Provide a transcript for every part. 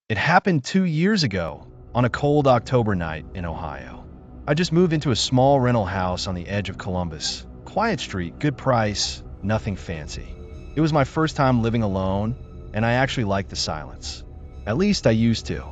It happened 2 years ago on a cold October night in Ohio. I just moved into a small rental house on the edge of Columbus. Quiet street, good price, nothing fancy. It was my first time living alone, and I actually liked the silence. At least I used to.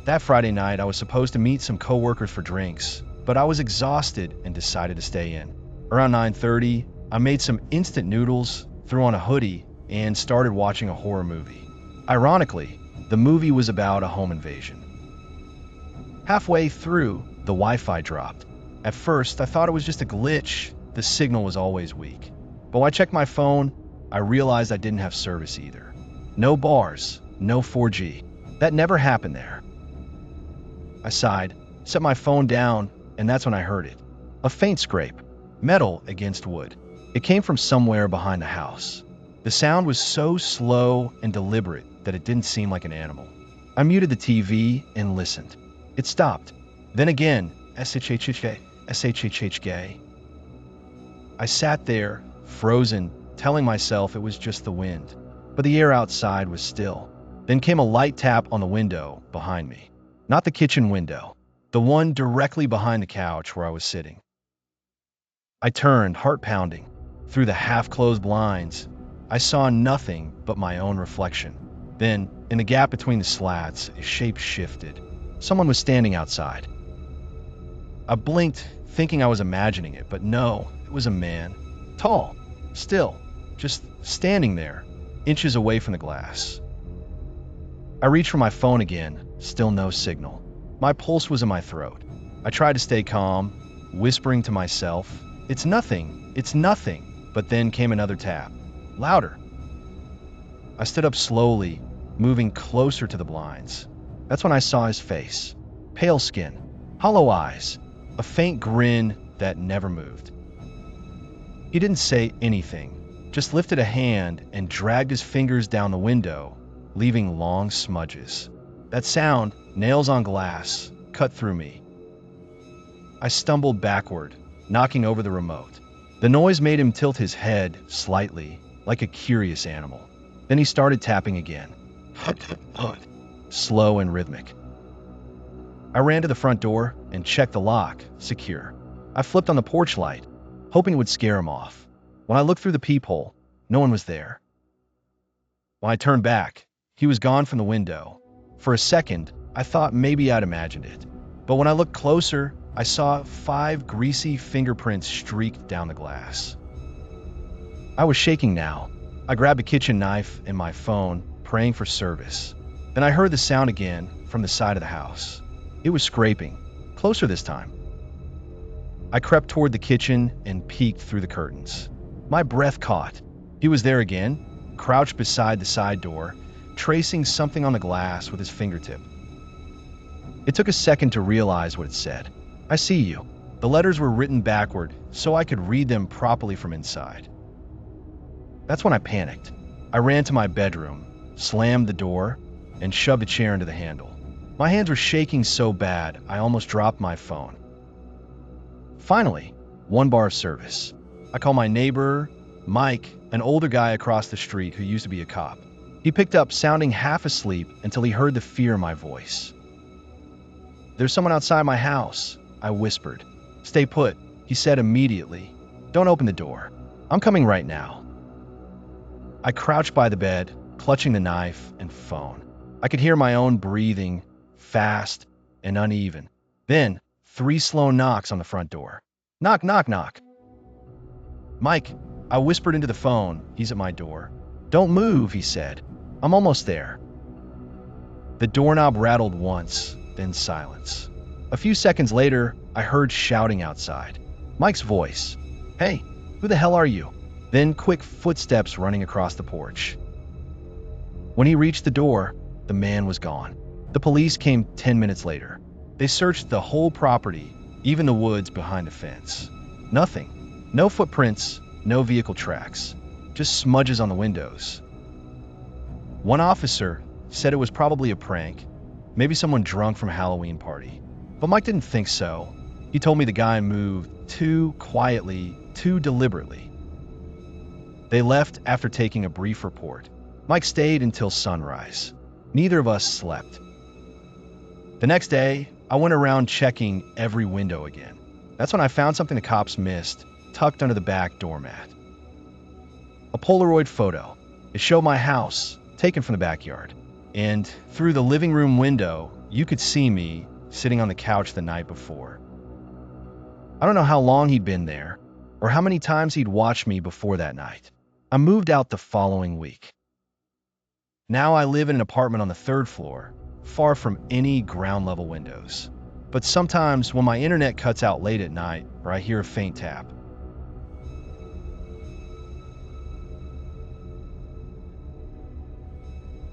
That Friday night, I was supposed to meet some coworkers for drinks, but I was exhausted and decided to stay in. Around 9:30, I made some instant noodles, threw on a hoodie, and started watching a horror movie. Ironically, the movie was about a home invasion. Halfway through, the Wi-Fi dropped. At first, I thought it was just a glitch. The signal was always weak. But when I checked my phone, I realized I didn't have service either. No bars, no 4G. That never happened there. I sighed, set my phone down, and that's when I heard it. A faint scrape, metal against wood. It came from somewhere behind the house. The sound was so slow and deliberate that it didn't seem like an animal. I muted the TV and listened. It stopped. Then again, SHHH. I sat there, frozen, telling myself it was just the wind. But the air outside was still. Then came a light tap on the window behind me. Not the kitchen window, the one directly behind the couch where I was sitting. I turned, heart pounding. Through the half-closed blinds, I saw nothing but my own reflection. Then, in the gap between the slats, a shape shifted. Someone was standing outside. I blinked, thinking I was imagining it, but no, it was a man. Tall, still, just standing there, inches away from the glass. I reached for my phone again, still no signal. My pulse was in my throat. I tried to stay calm, whispering to myself, "It's nothing, it's nothing." But then came another tap, louder. I stood up slowly, moving closer to the blinds. That's when I saw his face. Pale skin, hollow eyes, a faint grin that never moved. He didn't say anything, just lifted a hand and dragged his fingers down the window, leaving long smudges. That sound, nails on glass, cut through me. I stumbled backward, knocking over the remote. The noise made him tilt his head slightly, like a curious animal. Then he started tapping again. Slow and rhythmic. I ran to the front door and checked the lock, secure. I flipped on the porch light, hoping it would scare him off. When I looked through the peephole, no one was there. When I turned back, he was gone from the window. For a second, I thought maybe I'd imagined it. But when I looked closer, I saw 5 greasy fingerprints streaked down the glass. I was shaking now. I grabbed a kitchen knife and my phone, praying for service. Then I heard the sound again from the side of the house. It was scraping, closer this time. I crept toward the kitchen and peeked through the curtains. My breath caught. He was there again, crouched beside the side door, tracing something on the glass with his fingertip. It took a second to realize what it said. "I see you." The letters were written backward, so I could read them properly from inside. That's when I panicked. I ran to my bedroom, slammed the door, and shoved a chair into the handle. My hands were shaking so bad, I almost dropped my phone. Finally, one bar of service. I called my neighbor, Mike, an older guy across the street who used to be a cop. He picked up, sounding half asleep, until he heard the fear in my voice. "There's someone outside my house," I whispered. "Stay put," he said immediately. "Don't open the door. I'm coming right now." I crouched by the bed, clutching the knife and phone. I could hear my own breathing, fast and uneven. Then, 3 slow knocks on the front door. Knock, knock, knock. "Mike," I whispered into the phone. "He's at my door." "Don't move," he said. "I'm almost there." The doorknob rattled once, then silence. A few seconds later, I heard shouting outside. Mike's voice. "Hey, who the hell are you?" Then quick footsteps running across the porch. When he reached the door, the man was gone. The police came 10 minutes later. They searched the whole property, even the woods behind the fence. Nothing. No footprints, no vehicle tracks. Just smudges on the windows. One officer said it was probably a prank, maybe someone drunk from a Halloween party. But Mike didn't think so. He told me the guy moved too quietly, too deliberately. They left after taking a brief report. Mike stayed until sunrise. Neither of us slept. The next day, I went around checking every window again. That's when I found something the cops missed, tucked under the back doormat. A Polaroid photo. It showed my house, taken from the backyard. And through the living room window, you could see me sitting on the couch the night before. I don't know how long he'd been there, or how many times he'd watched me before that night. I moved out the following week. Now I live in an apartment on the 3rd floor, far from any ground level windows. But sometimes when my internet cuts out late at night, or I hear a faint tap,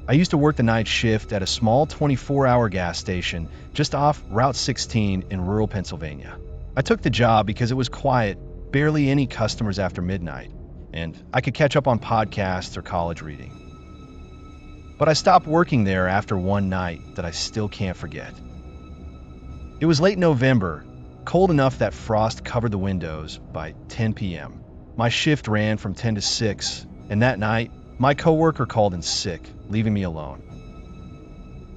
I used to work the night shift at a small 24-hour gas station just off Route 16 in rural Pennsylvania. I took the job because it was quiet, barely any customers after midnight, and I could catch up on podcasts or college reading. But I stopped working there after one night that I still can't forget. It was late November, cold enough that frost covered the windows by 10 p.m. My shift ran from 10 to 6, and that night, my coworker called in sick, leaving me alone.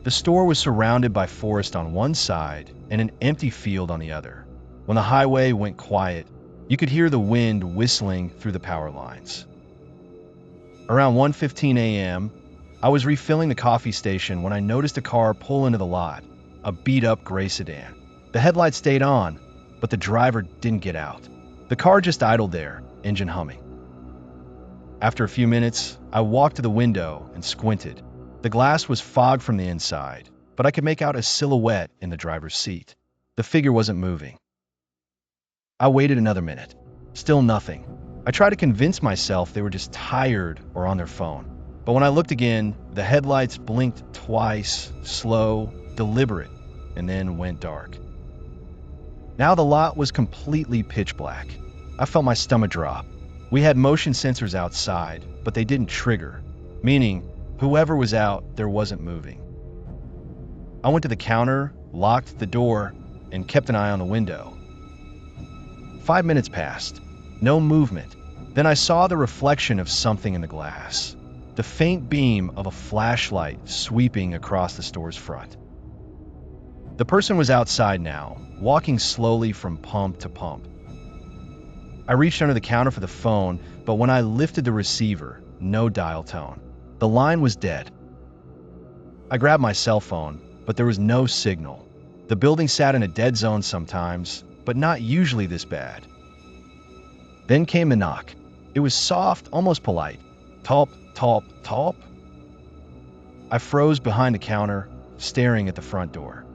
The store was surrounded by forest on one side and an empty field on the other. When the highway went quiet, you could hear the wind whistling through the power lines. Around 1:15 a.m., I was refilling the coffee station when I noticed a car pull into the lot, a beat-up gray sedan. The headlights stayed on, but the driver didn't get out. The car just idled there, engine humming. After a few minutes, I walked to the window and squinted. The glass was fogged from the inside, but I could make out a silhouette in the driver's seat. The figure wasn't moving. I waited another minute. Still nothing. I tried to convince myself they were just tired or on their phone. But when I looked again, the headlights blinked twice, slow, deliberate, and then went dark. Now the lot was completely pitch black. I felt my stomach drop. We had motion sensors outside, but they didn't trigger, meaning whoever was out there wasn't moving. I went to the counter, locked the door, and kept an eye on the window. 5 minutes passed. No movement. Then I saw the reflection of something in the glass. The faint beam of a flashlight sweeping across the store's front. The person was outside now, walking slowly from pump to pump. I reached under the counter for the phone, but when I lifted the receiver, no dial tone. The line was dead. I grabbed my cell phone, but there was no signal. The building sat in a dead zone sometimes, but not usually this bad. Then came the knock. It was soft, almost polite. Talp, talp, talp. I froze behind the counter, staring at the front door.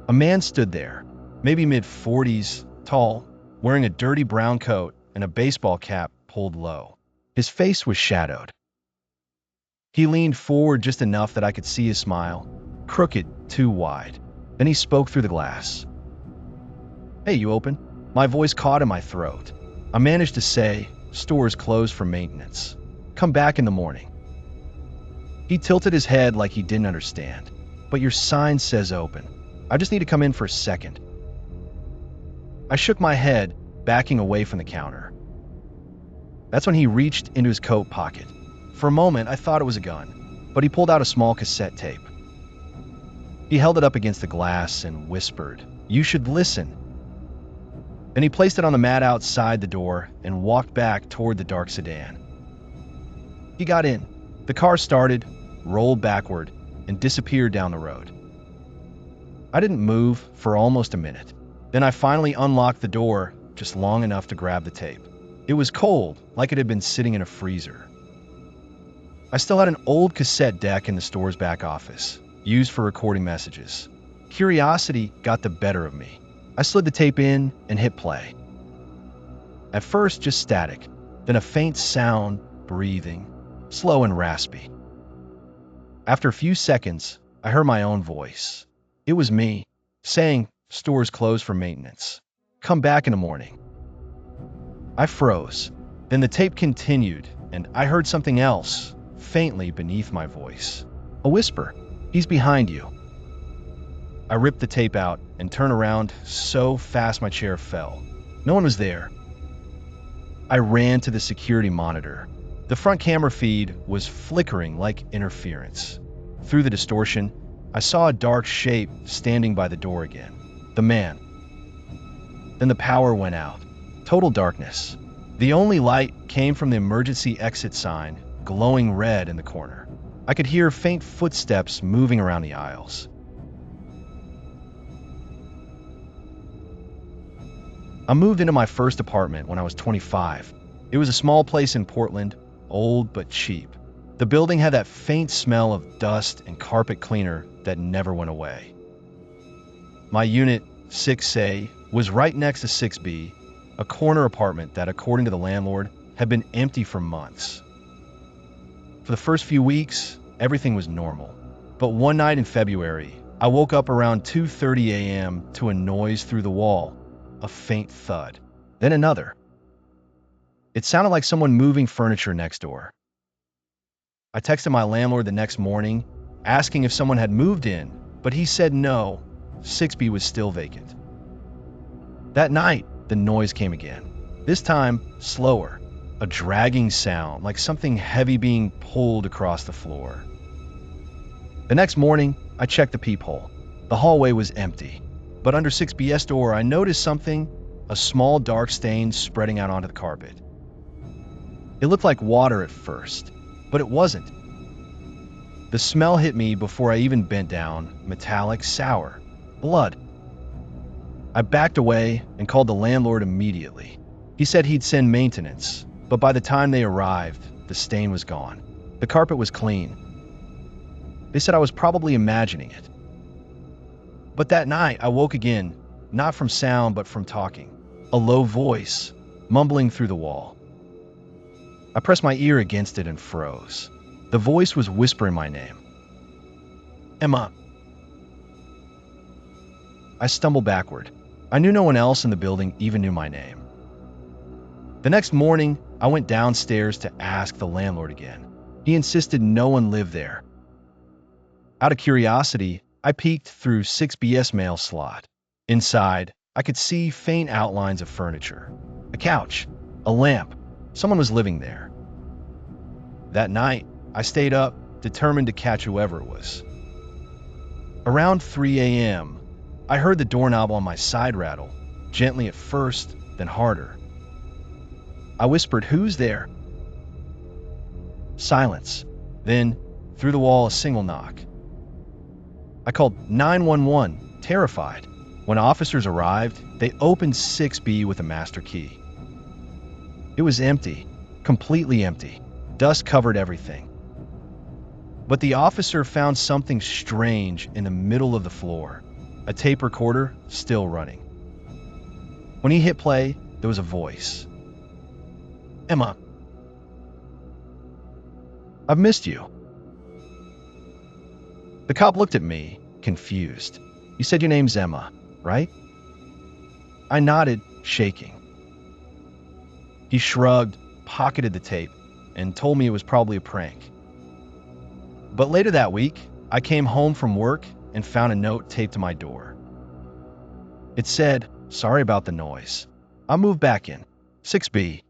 A man stood there, maybe mid-40s, tall, wearing a dirty brown coat and a baseball cap pulled low. His face was shadowed. He leaned forward just enough that I could see his smile, crooked, too wide. Then he spoke through the glass. "Hey, you open?" My voice caught in my throat. I managed to say, "Store's closed for maintenance. Come back in the morning." He tilted his head like he didn't understand. "But your sign says open. I just need to come in for a second." I shook my head, backing away from the counter. That's when he reached into his coat pocket. For a moment, I thought it was a gun, but he pulled out a small cassette tape. He held it up against the glass and whispered, "You should listen." Then he placed it on the mat outside the door and walked back toward the dark sedan. He got in. The car started, rolled backward, and disappeared down the road. I didn't move for almost a minute. Then I finally unlocked the door just long enough to grab the tape. It was cold, like it had been sitting in a freezer. I still had an old cassette deck in the store's back office, used for recording messages. Curiosity got the better of me. I slid the tape in and hit play. At first, just static, then a faint sound, breathing, slow and raspy. After a few seconds, I heard my own voice. It was me, saying, "Store's closed for maintenance. Come back in the morning." I froze. Then the tape continued, and I heard something else, faintly beneath my voice. A whisper, "He's behind you." I ripped the tape out and turned around so fast my chair fell. No one was there. I ran to the security monitor. The front camera feed was flickering like interference. Through the distortion, I saw a dark shape standing by the door again. The man. Then the power went out. Total darkness. The only light came from the emergency exit sign, glowing red in the corner. I could hear faint footsteps moving around the aisles. I moved into my first apartment when I was 25. It was a small place in Portland, old but cheap. The building had that faint smell of dust and carpet cleaner that never went away. My unit, 6A, was right next to 6B, a corner apartment that, according to the landlord, had been empty for months. For the first few weeks, everything was normal. But one night in February, I woke up around 2:30 a.m. to a noise through the wall, a faint thud, then another. It sounded like someone moving furniture next door. I texted my landlord the next morning, asking if someone had moved in, but he said no, 6B was still vacant. That night, the noise came again. This time, slower, a dragging sound, like something heavy being pulled across the floor. The next morning, I checked the peephole. The hallway was empty, but under 6B's door, I noticed something, a small dark stain spreading out onto the carpet. It looked like water at first, but it wasn't. The smell hit me before I even bent down, metallic, sour, blood. I backed away and called the landlord immediately. He said he'd send maintenance, but by the time they arrived, the stain was gone. The carpet was clean. They said I was probably imagining it. But that night, I woke again, not from sound but from talking. A low voice, mumbling through the wall. I pressed my ear against it and froze. The voice was whispering my name. Emma. I stumbled backward. I knew no one else in the building even knew my name. The next morning, I went downstairs to ask the landlord again. He insisted no one lived there. Out of curiosity, I peeked through 6B's mail slot. Inside, I could see faint outlines of furniture. A couch, a lamp. Someone was living there. That night, I stayed up, determined to catch whoever it was. Around 3 a.m., I heard the doorknob on my side rattle, gently at first, then harder. I whispered, "Who's there?" Silence. Then, through the wall, a single knock. I called 911, terrified. When officers arrived, they opened 6B with a master key. It was empty, completely empty. Dust covered everything. But the officer found something strange in the middle of the floor, a tape recorder still running. When he hit play, there was a voice. "Emma, I've missed you." The cop looked at me, confused. "You said your name's Emma, right?" I nodded, shaking. He shrugged, pocketed the tape, and told me it was probably a prank. But later that week, I came home from work and found a note taped to my door. It said, "Sorry about the noise. I'll move back in. 6B,